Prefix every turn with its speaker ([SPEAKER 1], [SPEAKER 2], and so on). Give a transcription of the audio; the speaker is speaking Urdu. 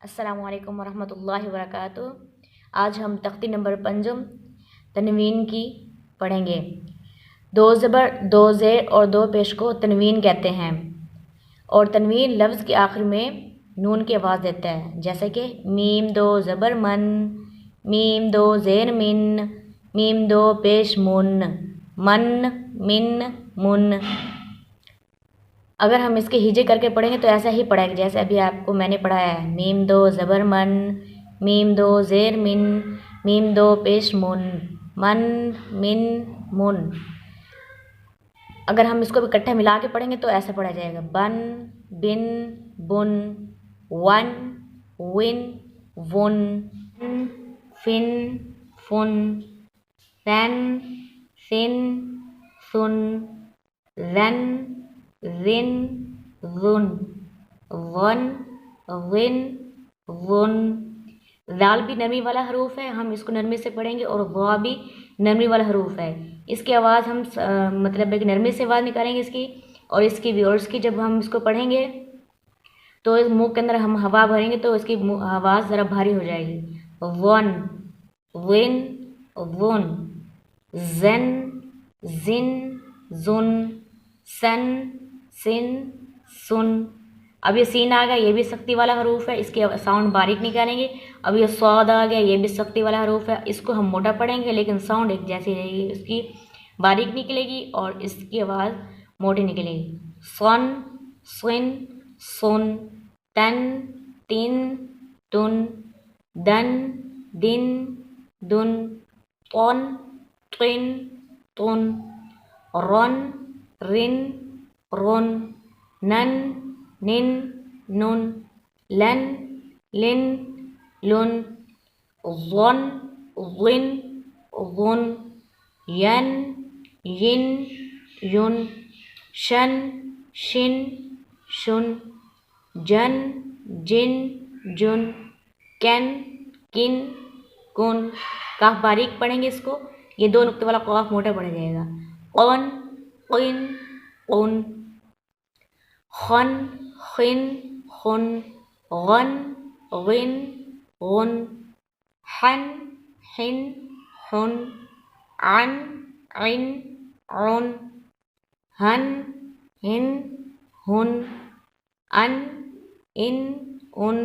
[SPEAKER 1] السلام علیکم ورحمۃ اللہ وبرکاتہ۔ آج ہم تختی نمبر 5 تنوین کی پڑھیں گے۔ دو زبر، دو زیر اور دو پیش کو تنوین کہتے ہیں، اور تنوین لفظ کے آخر میں نون کی آواز دیتا ہے، جیسے کہ میم دو زبر من، میم دو زیر من، میم دو پیش من، من، من، من۔ اگر ہم اس کے ہجے کر کے پڑھیں گے تو ایسا ہی پڑھیں گے جیسے ابھی آپ کو میں نے پڑھایا ہے، میم دو زبر من، میم دو زیر من، میم دو پیش من، من، من، من۔ اگر ہم اس کو بھی اکٹھا ملا کے پڑھیں گے تو ایسا پڑھا جائے گا، بن، بن، بن، ون، ون، ون، فن، فن، فن، فن، سن، رن، رن، ون، ون، ون، ون۔ ذال بھی نرمی والا حروف ہے، ہم اس کو نرمی سے پڑھیں گے، اور وا بھی نرمی والا حروف ہے۔ اس کی آواز ہم مطلب ایک نرمی سے آواز نکالیں گے اس کی، اور اس کی بھی، اور اس کی جب ہم اس کو پڑھیں گے تو اس منہ کے اندر ہم ہوا بھریں گے تو اس کی آواز ذرا بھاری ہو جائے گی۔ ون، ون، ون، زن، زن، زن، سن، سن، سن۔ اب یہ سین آ گیا، یہ بھی سختی والا حروف ہے، اس کے ساؤنڈ باریک نکالیں گے۔ اب یہ صاد آ گیا، یہ بھی سختی والا حروف ہے، اس کو ہم موٹا پڑھیں گے لیکن ساؤنڈ ایک جیسی رہے گی، اس کی باریک نکلے گی اور اس کی آواز موٹی نکلے گی۔ سن، سن، سن، تن، تن، تن، دن، دن، دن، طن، طن، طن، رن، رن، رن، نن، نن، نن، لن، لن، لن، ظن، ظن، ظن، ین، ین، ین، شن، شن، شن، جن، جن، جن، کن، کن، کن۔ کاف باریک پڑھیں گے اس کو، یہ دو نقطے والا قاف موٹا پڑھ جائے گا۔ قن، قن، قن، خن، خن، خن، غن، غن، غن، حن، حن، حن، عن، عن، عن، ہن، ہن، ہن، ان، ان، ان،